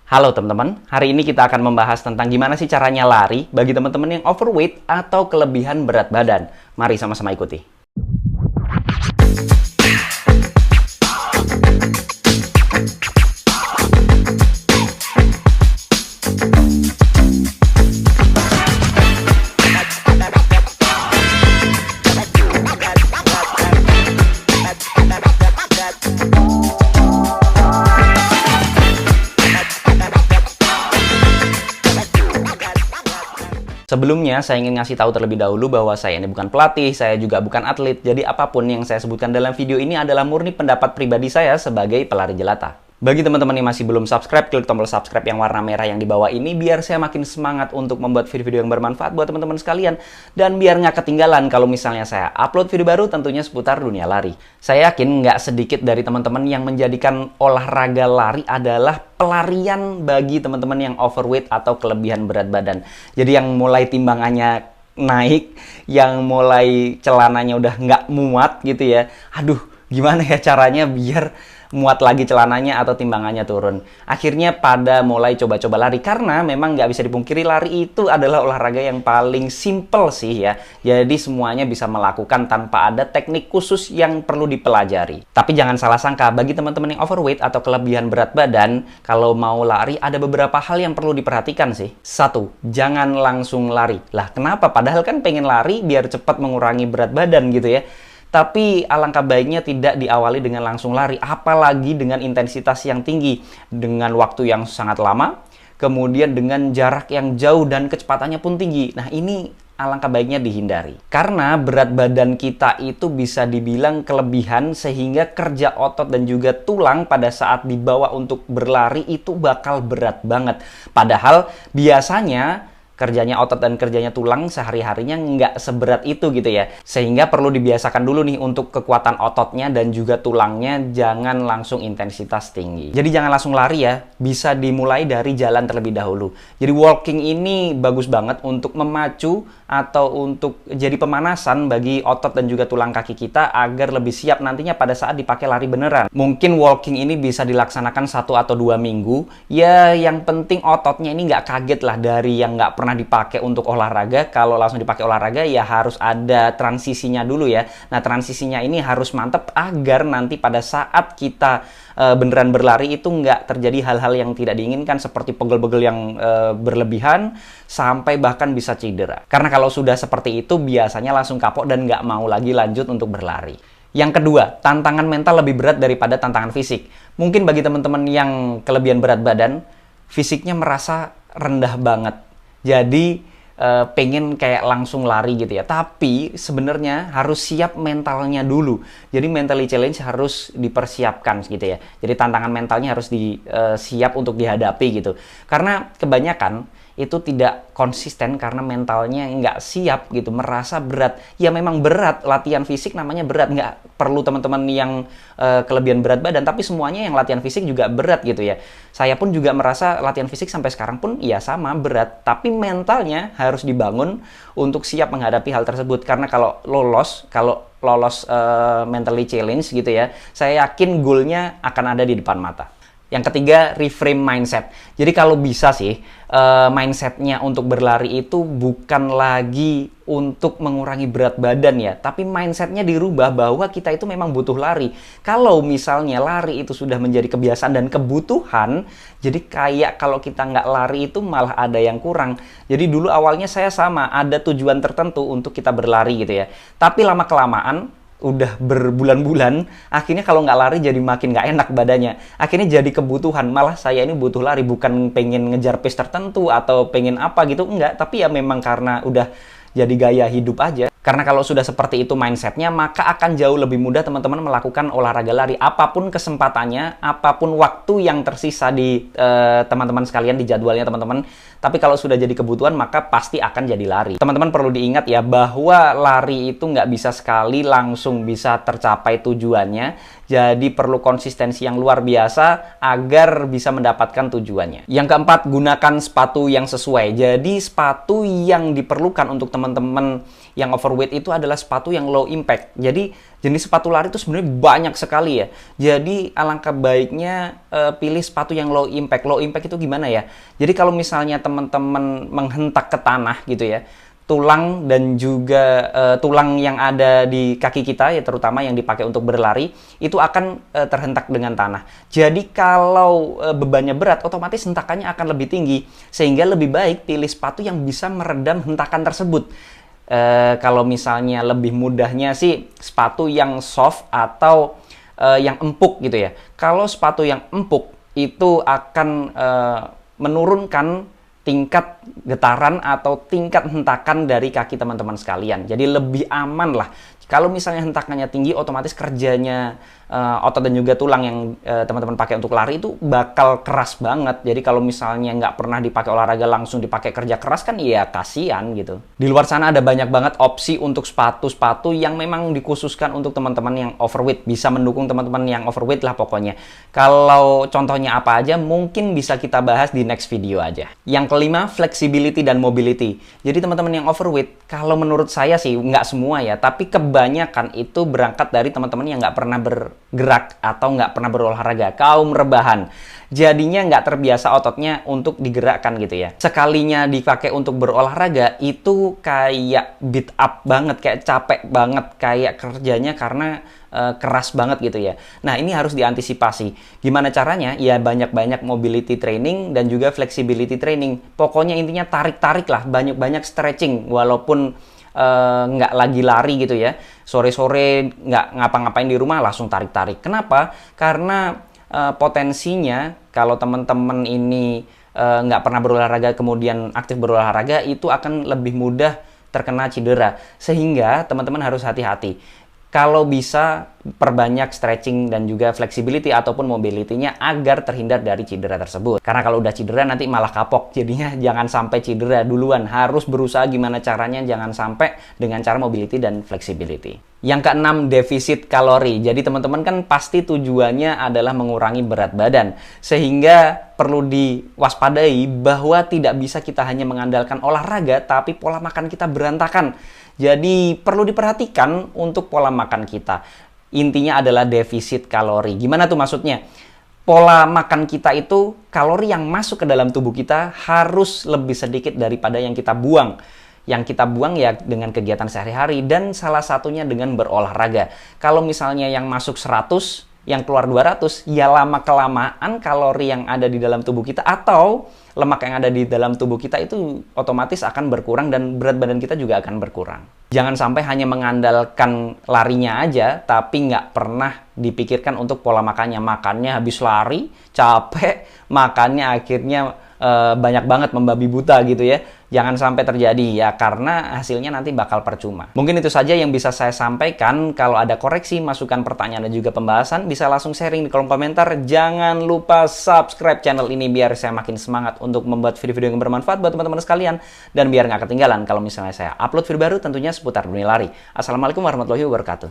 Halo teman-teman, hari ini kita akan membahas tentang gimana sih caranya lari bagi teman-teman yang overweight atau kelebihan berat badan. Mari sama-sama ikuti. Sebelumnya, saya ingin ngasih tahu terlebih dahulu bahwa saya ini bukan pelatih, saya juga bukan atlet. Jadi apapun yang saya sebutkan dalam video ini adalah murni pendapat pribadi saya sebagai pelari jelata. Bagi teman-teman yang masih belum subscribe, klik tombol subscribe yang warna merah yang di bawah ini biar saya makin semangat untuk membuat video-video yang bermanfaat buat teman-teman sekalian. Dan biar nggak ketinggalan kalau misalnya saya upload video baru tentunya seputar dunia lari. Saya yakin nggak sedikit dari teman-teman yang menjadikan olahraga lari adalah pelarian bagi teman-teman yang overweight atau kelebihan berat badan. Jadi yang mulai timbangannya naik, yang mulai celananya udah nggak muat gitu ya. Aduh, gimana ya caranya biar muat lagi celananya atau timbangannya turun. Akhirnya pada mulai coba-coba lari karena memang nggak bisa dipungkiri lari itu adalah olahraga yang paling simple sih ya. Jadi semuanya bisa melakukan tanpa ada teknik khusus yang perlu dipelajari. Tapi jangan salah sangka, bagi teman-teman yang overweight atau kelebihan berat badan, kalau mau lari ada beberapa hal yang perlu diperhatikan sih. 1. Jangan langsung lari. Lah kenapa? Padahal kan pengen lari biar cepat mengurangi berat badan gitu ya. Tapi alangkah baiknya tidak diawali dengan langsung lari, apalagi dengan intensitas yang tinggi, dengan waktu yang sangat lama, kemudian dengan jarak yang jauh dan kecepatannya pun tinggi. Nah ini alangkah baiknya dihindari. Karena berat badan kita itu bisa dibilang kelebihan sehingga kerja otot dan juga tulang pada saat dibawa untuk berlari itu bakal berat banget. Padahal biasanya kerjanya otot dan kerjanya tulang sehari-harinya nggak seberat itu gitu ya. Sehingga perlu dibiasakan dulu nih untuk kekuatan ototnya dan juga tulangnya jangan langsung intensitas tinggi. Jadi jangan langsung lari ya, bisa dimulai dari jalan terlebih dahulu. Jadi walking ini bagus banget untuk memacu atau untuk jadi pemanasan bagi otot dan juga tulang kaki kita agar lebih siap nantinya pada saat dipakai lari beneran. Mungkin walking ini bisa dilaksanakan 1 atau 2 minggu. Ya yang penting ototnya ini nggak kaget lah dari yang nggak pernah dipakai untuk olahraga. Kalau langsung dipakai olahraga ya harus ada transisinya dulu ya. Nah transisinya ini harus mantep agar nanti pada saat kita beneran berlari itu nggak terjadi hal-hal yang tidak diinginkan seperti pegel-pegel yang berlebihan sampai bahkan bisa cedera. Karena kalau sudah seperti itu biasanya langsung kapok dan nggak mau lagi lanjut untuk berlari. Yang kedua, tantangan mental lebih berat daripada tantangan fisik. Mungkin bagi teman-teman yang kelebihan berat badan, fisiknya merasa rendah banget. Jadi pengen kayak langsung lari gitu ya. Tapi sebenarnya harus siap mentalnya dulu. Jadi mentally challenge harus dipersiapkan gitu ya. Jadi tantangan mentalnya harus siap untuk dihadapi gitu. Karena kebanyakan itu tidak konsisten karena mentalnya nggak siap gitu, merasa berat. Ya memang berat, latihan fisik namanya berat. Nggak perlu teman-teman yang kelebihan berat badan, tapi semuanya yang latihan fisik juga berat gitu ya. Saya pun juga merasa latihan fisik sampai sekarang pun ya sama, berat. Tapi mentalnya harus dibangun untuk siap menghadapi hal tersebut. Karena kalau lolos mentally challenge gitu ya, saya yakin goalnya akan ada di depan mata. Yang ketiga, reframe mindset. Jadi kalau bisa sih, mindsetnya untuk berlari itu bukan lagi untuk mengurangi berat badan ya, tapi mindsetnya dirubah bahwa kita itu memang butuh lari. Kalau misalnya lari itu sudah menjadi kebiasaan dan kebutuhan, jadi kayak kalau kita nggak lari itu malah ada yang kurang. Jadi dulu awalnya saya sama, ada tujuan tertentu untuk kita berlari gitu ya. Tapi lama-kelamaan, udah berbulan-bulan, akhirnya kalau nggak lari jadi makin nggak enak badannya. Akhirnya jadi kebutuhan, malah saya ini butuh lari, bukan pengen ngejar pace tertentu atau pengen apa gitu, enggak. Tapi ya memang karena udah jadi gaya hidup aja. Karena kalau sudah seperti itu mindsetnya, maka akan jauh lebih mudah teman-teman melakukan olahraga lari. Apapun kesempatannya, apapun waktu yang tersisa di teman-teman sekalian, di jadwalnya teman-teman. Tapi kalau sudah jadi kebutuhan, maka pasti akan jadi lari. Teman-teman perlu diingat ya, bahwa lari itu nggak bisa sekali langsung bisa tercapai tujuannya. Jadi perlu konsistensi yang luar biasa agar bisa mendapatkan tujuannya. Yang keempat, gunakan sepatu yang sesuai. Jadi sepatu yang diperlukan untuk teman-teman yang overweight itu adalah sepatu yang low impact. Jadi Jenis sepatu lari itu sebenarnya banyak sekali ya. Jadi alangkah baiknya pilih sepatu yang low impact. Low impact itu gimana ya? Jadi kalau misalnya teman-teman menghentak ke tanah gitu ya, tulang dan juga tulang yang ada di kaki kita ya, terutama yang dipakai untuk berlari, itu akan terhentak dengan tanah. Jadi kalau bebannya berat, otomatis hentakannya akan lebih tinggi, sehingga lebih baik pilih sepatu yang bisa meredam hentakan tersebut. Kalau misalnya lebih mudahnya sih sepatu yang soft atau yang empuk gitu ya. Kalau sepatu yang empuk itu akan menurunkan tingkat getaran atau tingkat hentakan dari kaki teman-teman sekalian. Jadi lebih aman lah. Kalau misalnya hentakannya tinggi, otomatis kerjanya otot dan juga tulang yang teman-teman pakai untuk lari itu bakal keras banget. Jadi kalau misalnya nggak pernah dipakai olahraga langsung dipakai kerja keras kan ya kasihan gitu. Di luar sana ada banyak banget opsi untuk sepatu-sepatu yang memang dikhususkan untuk teman-teman yang overweight. Bisa mendukung teman-teman yang overweight lah pokoknya. Kalau contohnya apa aja mungkin bisa kita bahas di next video aja. Yang kelima, flexibility dan mobility. Jadi teman-teman yang overweight, kalau menurut saya sih nggak semua ya, tapi kebanyakan itu berangkat dari teman-teman yang nggak pernah bergerak atau nggak pernah berolahraga, kaum rebahan. Jadinya nggak terbiasa ototnya untuk digerakkan gitu ya. Sekalinya dipakai untuk berolahraga, itu kayak beat up banget, kayak capek banget, kayak kerjanya karena keras banget gitu ya. Nah, ini harus diantisipasi. Gimana caranya? Ya banyak-banyak mobility training dan juga flexibility training. Pokoknya intinya tarik-tarik lah, banyak-banyak stretching walaupun nggak lagi lari gitu ya. Sore-sore nggak ngapa-ngapain di rumah langsung tarik-tarik. Kenapa? Karena potensinya kalau teman-teman ini nggak pernah berolahraga kemudian aktif berolahraga itu akan lebih mudah terkena cedera. Sehingga teman-teman harus hati-hati. Kalau bisa perbanyak stretching dan juga flexibility ataupun mobility-nya agar terhindar dari cedera tersebut. Karena kalau udah cedera nanti malah kapok. Jadinya jangan sampai cedera duluan. Harus berusaha gimana caranya jangan sampai dengan cara mobility dan flexibility. Yang keenam, defisit kalori. Jadi teman-teman kan pasti tujuannya adalah mengurangi berat badan. Sehingga perlu diwaspadai bahwa tidak bisa kita hanya mengandalkan olahraga, tapi pola makan kita berantakan. Jadi perlu diperhatikan untuk pola makan kita. Intinya adalah defisit kalori. Gimana tuh maksudnya? Pola makan kita itu, kalori yang masuk ke dalam tubuh kita harus lebih sedikit daripada yang kita buang. Yang kita buang ya dengan kegiatan sehari-hari dan salah satunya dengan berolahraga. Kalau misalnya yang masuk 100, yang keluar 200, ya lama-kelamaan kalori yang ada di dalam tubuh kita atau lemak yang ada di dalam tubuh kita itu otomatis akan berkurang dan berat badan kita juga akan berkurang. Jangan sampai hanya mengandalkan larinya aja, tapi nggak pernah dipikirkan untuk pola makannya. Makannya habis lari, capek, makannya akhirnya banyak banget membabi buta gitu ya. Jangan sampai terjadi ya, karena hasilnya nanti bakal percuma. Mungkin itu saja yang bisa saya sampaikan. Kalau ada koreksi, masukan, pertanyaan, dan juga pembahasan, bisa langsung sharing di kolom komentar. Jangan lupa subscribe channel ini biar saya makin semangat untuk membuat video-video yang bermanfaat buat teman-teman sekalian. Dan biar nggak ketinggalan kalau misalnya saya upload video baru tentunya seputar dunia lari. Assalamualaikum warahmatullahi wabarakatuh.